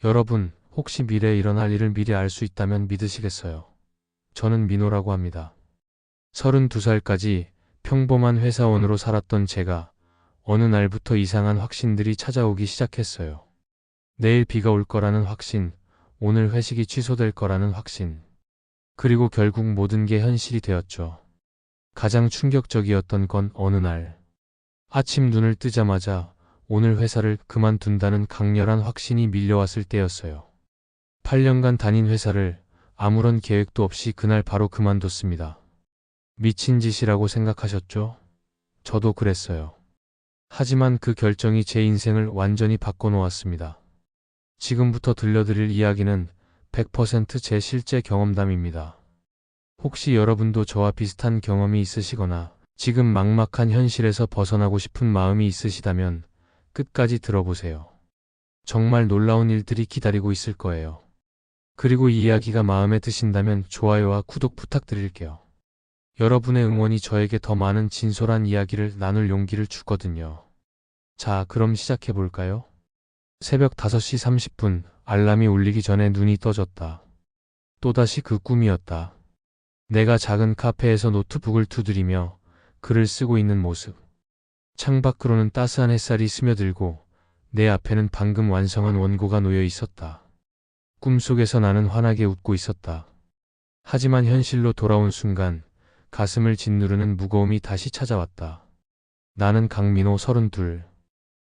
여러분, 혹시 미래에 일어날 일을 미리 알 수 있다면 믿으시겠어요? 저는 민호라고 합니다. 32살까지 평범한 회사원으로 살았던 제가 어느 날부터 이상한 확신들이 찾아오기 시작했어요. 내일 비가 올 거라는 확신, 오늘 회식이 취소될 거라는 확신. 그리고 결국 모든 게 현실이 되었죠. 가장 충격적이었던 건 어느 날 아침 눈을 뜨자마자 오늘 회사를 그만둔다는 강렬한 확신이 밀려왔을 때였어요. 8년간 다닌 회사를 아무런 계획도 없이 그날 바로 그만뒀습니다. 미친 짓이라고 생각하셨죠? 저도 그랬어요. 하지만 그 결정이 제 인생을 완전히 바꿔놓았습니다. 지금부터 들려드릴 이야기는 100%제 실제 경험담입니다. 혹시 여러분도 저와 비슷한 경험이 있으시거나 지금 막막한 현실에서 벗어나고 싶은 마음이 있으시다면 끝까지 들어보세요. 정말 놀라운 일들이 기다리고 있을 거예요. 그리고 이 이야기가 마음에 드신다면 좋아요와 구독 부탁드릴게요. 여러분의 응원이 저에게 더 많은 진솔한 이야기를 나눌 용기를 주거든요. 자, 그럼 시작해 볼까요? 새벽 5시 30분, 알람이 울리기 전에 눈이 떠졌다. 또다시 그 꿈이었다. 내가 작은 카페에서 노트북을 두드리며 글을 쓰고 있는 모습. 창밖으로는 따스한 햇살이 스며들고 내 앞에는 방금 완성한 원고가 놓여 있었다. 꿈속에서 나는 환하게 웃고 있었다. 하지만 현실로 돌아온 순간 가슴을 짓누르는 무거움이 다시 찾아왔다. 나는 강민호 32.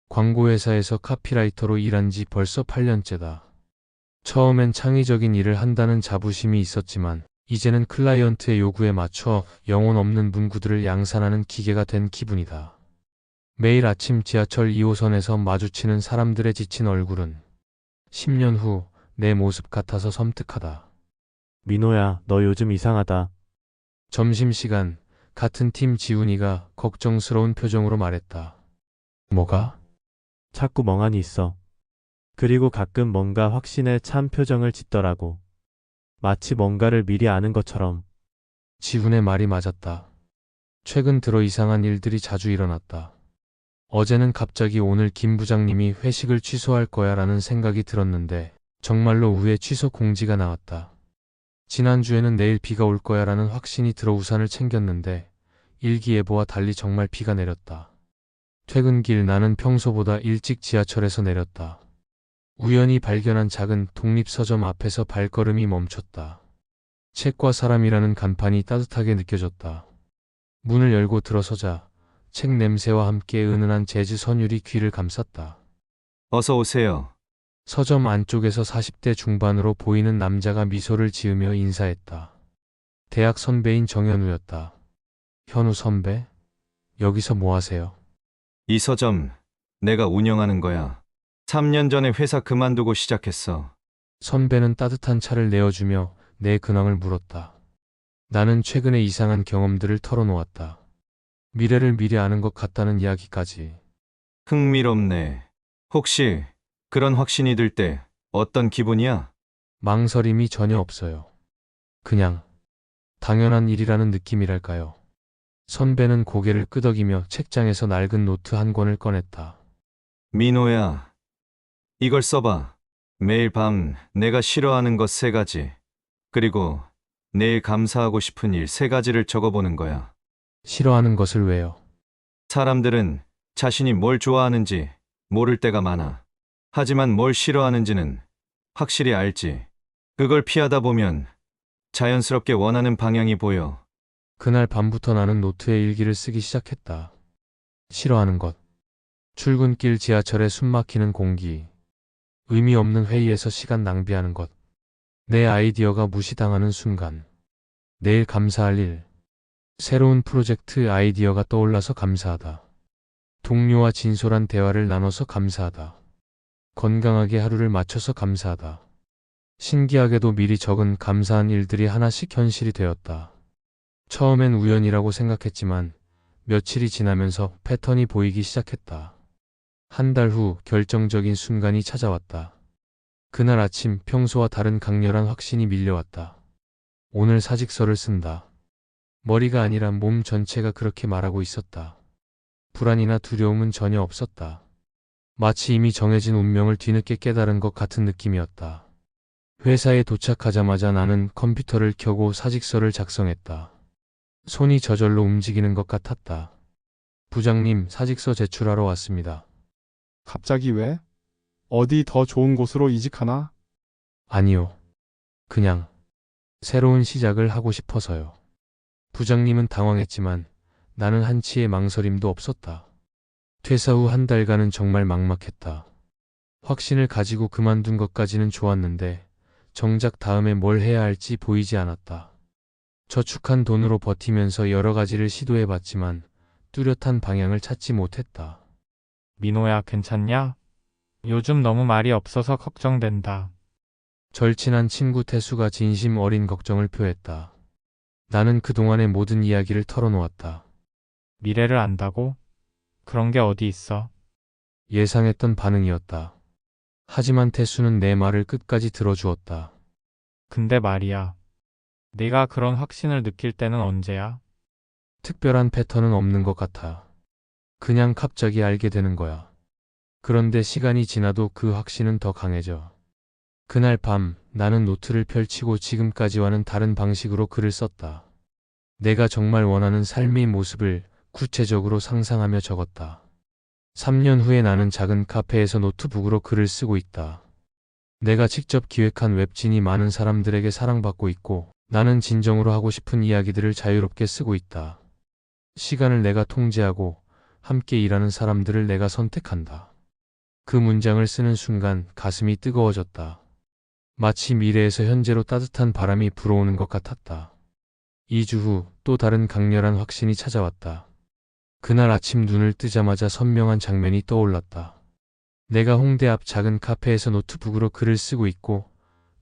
광고회사에서 카피라이터로 일한 지 벌써 8년째다. 처음엔 창의적인 일을 한다는 자부심이 있었지만 이제는 클라이언트의 요구에 맞춰 영혼 없는 문구들을 양산하는 기계가 된 기분이다. 매일 아침 지하철 2호선에서 마주치는 사람들의 지친 얼굴은 10년 후 내 모습 같아서 섬뜩하다. 민호야, 너 요즘 이상하다. 점심시간, 같은 팀 지훈이가 걱정스러운 표정으로 말했다. 뭐가? 자꾸 멍하니 있어. 그리고 가끔 뭔가 확신에 찬 표정을 짓더라고. 마치 뭔가를 미리 아는 것처럼. 지훈의 말이 맞았다. 최근 들어 이상한 일들이 자주 일어났다. 어제는 갑자기 오늘 김 부장님이 회식을 취소할 거야 라는 생각이 들었는데 정말로 후에 취소 공지가 나왔다. 지난주에는 내일 비가 올 거야 라는 확신이 들어 우산을 챙겼는데 일기예보와 달리 정말 비가 내렸다. 퇴근길 나는 평소보다 일찍 지하철에서 내렸다. 우연히 발견한 작은 독립서점 앞에서 발걸음이 멈췄다. 책과 사람이라는 간판이 따뜻하게 느껴졌다. 문을 열고 들어서자 책 냄새와 함께 은은한 재즈 선율이 귀를 감쌌다. 어서 오세요. 서점 안쪽에서 40대 중반으로 보이는 남자가 미소를 지으며 인사했다. 대학 선배인 정현우였다. 현우 선배? 여기서 뭐 하세요? 이 서점 내가 운영하는 거야. 3년 전에 회사 그만두고 시작했어. 선배는 따뜻한 차를 내어주며 내 근황을 물었다. 나는 최근에 이상한 경험들을 털어놓았다. 미래를 미리 아는 것 같다는 이야기까지. 흥미롭네. 혹시 그런 확신이 들 때 어떤 기분이야? 망설임이 전혀 없어요. 그냥 당연한 일이라는 느낌이랄까요. 선배는 고개를 끄덕이며 책장에서 낡은 노트 한 권을 꺼냈다. 민호야, 이걸 써봐. 매일 밤 내가 싫어하는 것 3가지, 그리고 내일 감사하고 싶은 일 3가지를 적어보는 거야. 싫어하는 것을 왜요? 사람들은 자신이 뭘 좋아하는지 모를 때가 많아. 하지만 뭘 싫어하는지는 확실히 알지. 그걸 피하다 보면 자연스럽게 원하는 방향이 보여. 그날 밤부터 나는 노트에 일기를 쓰기 시작했다. 싫어하는 것. 출근길 지하철에 숨막히는 공기. 의미 없는 회의에서 시간 낭비하는 것. 내 아이디어가 무시당하는 순간. 내일 감사할 일. 새로운 프로젝트 아이디어가 떠올라서 감사하다. 동료와 진솔한 대화를 나눠서 감사하다. 건강하게 하루를 맞춰서 감사하다. 신기하게도 미리 적은 감사한 일들이 하나씩 현실이 되었다. 처음엔 우연이라고 생각했지만 며칠이 지나면서 패턴이 보이기 시작했다. 한 달 후 결정적인 순간이 찾아왔다. 그날 아침 평소와 다른 강렬한 확신이 밀려왔다. 오늘 사직서를 쓴다. 머리가 아니라 몸 전체가 그렇게 말하고 있었다. 불안이나 두려움은 전혀 없었다. 마치 이미 정해진 운명을 뒤늦게 깨달은 것 같은 느낌이었다. 회사에 도착하자마자 나는 컴퓨터를 켜고 사직서를 작성했다. 손이 저절로 움직이는 것 같았다. 부장님, 사직서 제출하러 왔습니다. 갑자기 왜? 어디 더 좋은 곳으로 이직하나? 아니요. 그냥 새로운 시작을 하고 싶어서요. 부장님은 당황했지만 나는 한치의 망설임도 없었다. 퇴사 후 한 달간은 정말 막막했다. 확신을 가지고 그만둔 것까지는 좋았는데 정작 다음에 뭘 해야 할지 보이지 않았다. 저축한 돈으로 버티면서 여러 가지를 시도해봤지만 뚜렷한 방향을 찾지 못했다. 민호야, 괜찮냐? 요즘 너무 말이 없어서 걱정된다. 절친한 친구 태수가 진심 어린 걱정을 표했다. 나는 그동안의 모든 이야기를 털어놓았다. 미래를 안다고? 그런 게 어디 있어? 예상했던 반응이었다. 하지만 태수는 내 말을 끝까지 들어주었다. 근데 말이야. 네가 그런 확신을 느낄 때는 언제야? 특별한 패턴은 없는 것 같아. 그냥 갑자기 알게 되는 거야. 그런데 시간이 지나도 그 확신은 더 강해져. 그날 밤 나는 노트를 펼치고 지금까지와는 다른 방식으로 글을 썼다. 내가 정말 원하는 삶의 모습을 구체적으로 상상하며 적었다. 3년 후에 나는 작은 카페에서 노트북으로 글을 쓰고 있다. 내가 직접 기획한 웹진이 많은 사람들에게 사랑받고 있고 나는 진정으로 하고 싶은 이야기들을 자유롭게 쓰고 있다. 시간을 내가 통제하고 함께 일하는 사람들을 내가 선택한다. 그 문장을 쓰는 순간 가슴이 뜨거워졌다. 마치 미래에서 현재로 따뜻한 바람이 불어오는 것 같았다. 2주 후 또 다른 강렬한 확신이 찾아왔다. 그날 아침 눈을 뜨자마자 선명한 장면이 떠올랐다. 내가 홍대 앞 작은 카페에서 노트북으로 글을 쓰고 있고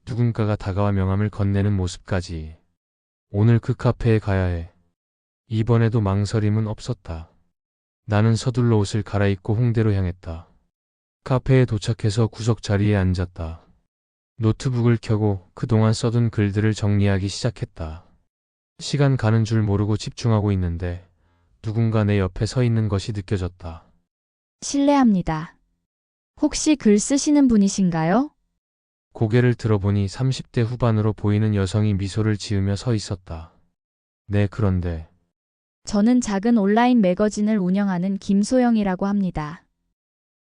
누군가가 다가와 명함을 건네는 모습까지. 오늘 그 카페에 가야 해. 이번에도 망설임은 없었다. 나는 서둘러 옷을 갈아입고 홍대로 향했다. 카페에 도착해서 구석 자리에 앉았다. 노트북을 켜고 그동안 써둔 글들을 정리하기 시작했다. 시간 가는 줄 모르고 집중하고 있는데 누군가 내 옆에 서 있는 것이 느껴졌다. 실례합니다. 혹시 글 쓰시는 분이신가요? 고개를 들어보니 30대 후반으로 보이는 여성이 미소를 지으며 서 있었다. 네, 그런데 저는 작은 온라인 매거진을 운영하는 김소영이라고 합니다.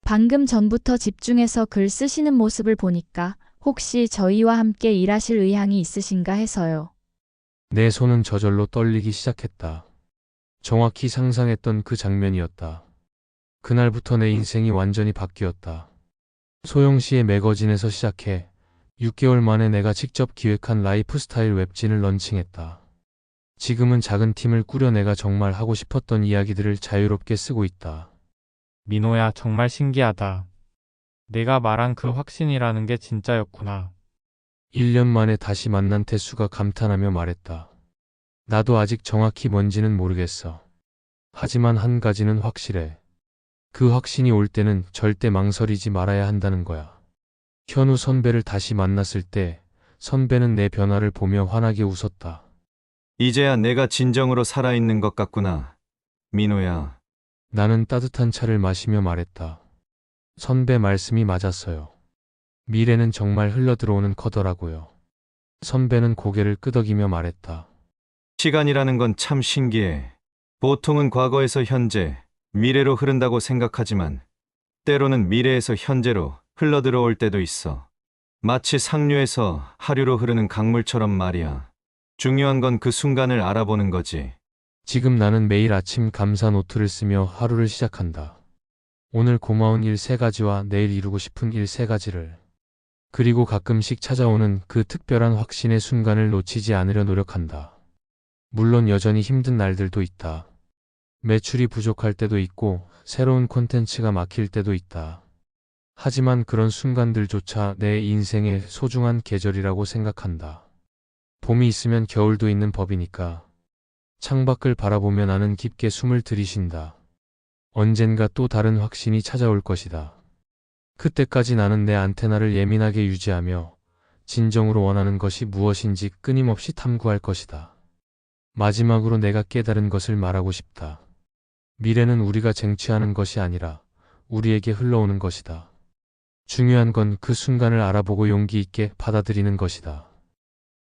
방금 전부터 집중해서 글 쓰시는 모습을 보니까 혹시 저희와 함께 일하실 의향이 있으신가 해서요. 내 손은 저절로 떨리기 시작했다. 정확히 상상했던 그 장면이었다. 그날부터 내 인생이 완전히 바뀌었다. 소영 씨의 매거진에서 시작해 6개월 만에 내가 직접 기획한 라이프스타일 웹진을 런칭했다. 지금은 작은 팀을 꾸려 내가 정말 하고 싶었던 이야기들을 자유롭게 쓰고 있다. 민호야, 정말 신기하다. 내가 말한 그 확신이라는 게 진짜였구나. 1년 만에 다시 만난 태수가 감탄하며 말했다. 나도 아직 정확히 뭔지는 모르겠어. 하지만 한 가지는 확실해. 그 확신이 올 때는 절대 망설이지 말아야 한다는 거야. 현우 선배를 다시 만났을 때 선배는 내 변화를 보며 환하게 웃었다. 이제야 내가 진정으로 살아있는 것 같구나. 민호야. 나는 따뜻한 차를 마시며 말했다. 선배 말씀이 맞았어요. 미래는 정말 흘러들어오는 거더라고요. 선배는 고개를 끄덕이며 말했다. 시간이라는 건 참 신기해. 보통은 과거에서 현재, 미래로 흐른다고 생각하지만 때로는 미래에서 현재로 흘러들어올 때도 있어. 마치 상류에서 하류로 흐르는 강물처럼 말이야. 중요한 건 그 순간을 알아보는 거지. 지금 나는 매일 아침 감사 노트를 쓰며 하루를 시작한다. 오늘 고마운 일 3가지와 내일 이루고 싶은 일 3가지를. 그리고 가끔씩 찾아오는 그 특별한 확신의 순간을 놓치지 않으려 노력한다. 물론 여전히 힘든 날들도 있다. 매출이 부족할 때도 있고 새로운 콘텐츠가 막힐 때도 있다. 하지만 그런 순간들조차 내 인생의 소중한 계절이라고 생각한다. 봄이 있으면 겨울도 있는 법이니까. 창밖을 바라보며 나는 깊게 숨을 들이쉰다. 언젠가 또 다른 확신이 찾아올 것이다. 그때까지 나는 내 안테나를 예민하게 유지하며 진정으로 원하는 것이 무엇인지 끊임없이 탐구할 것이다. 마지막으로 내가 깨달은 것을 말하고 싶다. 미래는 우리가 쟁취하는 것이 아니라 우리에게 흘러오는 것이다. 중요한 건 그 순간을 알아보고 용기 있게 받아들이는 것이다.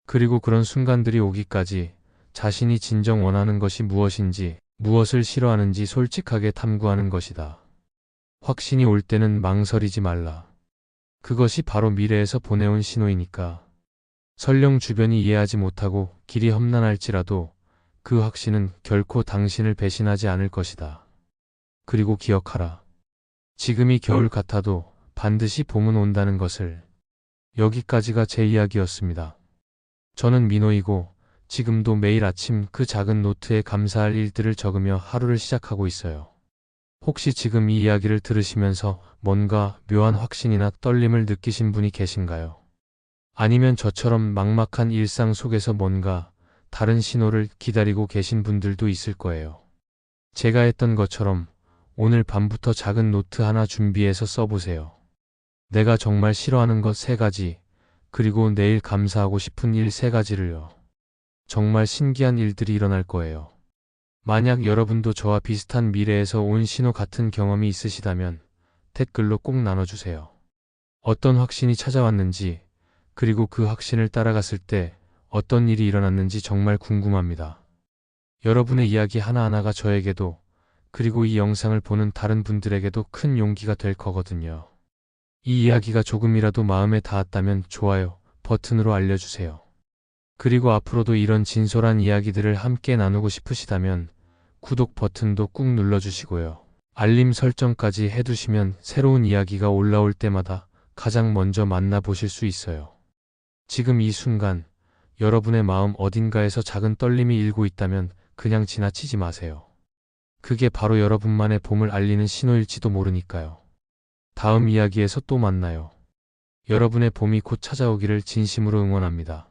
그리고 그런 순간들이 오기까지 자신이 진정 원하는 것이 무엇인지, 무엇을 싫어하는지 솔직하게 탐구하는 것이다. 확신이 올 때는 망설이지 말라. 그것이 바로 미래에서 보내온 신호이니까. 설령 주변이 이해하지 못하고 길이 험난할지라도 그 확신은 결코 당신을 배신하지 않을 것이다. 그리고 기억하라. 지금이 겨울 같아도 반드시 봄은 온다는 것을. 여기까지가 제 이야기였습니다. 저는 민호이고 지금도 매일 아침 그 작은 노트에 감사할 일들을 적으며 하루를 시작하고 있어요. 혹시 지금 이 이야기를 들으시면서 뭔가 묘한 확신이나 떨림을 느끼신 분이 계신가요? 아니면 저처럼 막막한 일상 속에서 뭔가 다른 신호를 기다리고 계신 분들도 있을 거예요. 제가 했던 것처럼 오늘 밤부터 작은 노트 하나 준비해서 써보세요. 내가 정말 싫어하는 것 3가지, 그리고 내일 감사하고 싶은 일 3가지를요. 정말 신기한 일들이 일어날 거예요. 만약 여러분도 저와 비슷한 미래에서 온 신호 같은 경험이 있으시다면 댓글로 꼭 나눠주세요. 어떤 확신이 찾아왔는지, 그리고 그 확신을 따라갔을 때 어떤 일이 일어났는지 정말 궁금합니다. 여러분의 이야기 하나하나가 저에게도, 그리고 이 영상을 보는 다른 분들에게도 큰 용기가 될 거거든요. 이 이야기가 조금이라도 마음에 닿았다면 좋아요 버튼으로 알려주세요. 그리고 앞으로도 이런 진솔한 이야기들을 함께 나누고 싶으시다면 구독 버튼도 꾹 눌러주시고요. 알림 설정까지 해두시면 새로운 이야기가 올라올 때마다 가장 먼저 만나보실 수 있어요. 지금 이 순간 여러분의 마음 어딘가에서 작은 떨림이 일고 있다면 그냥 지나치지 마세요. 그게 바로 여러분만의 봄을 알리는 신호일지도 모르니까요. 다음 이야기에서 또 만나요. 여러분의 봄이 곧 찾아오기를 진심으로 응원합니다.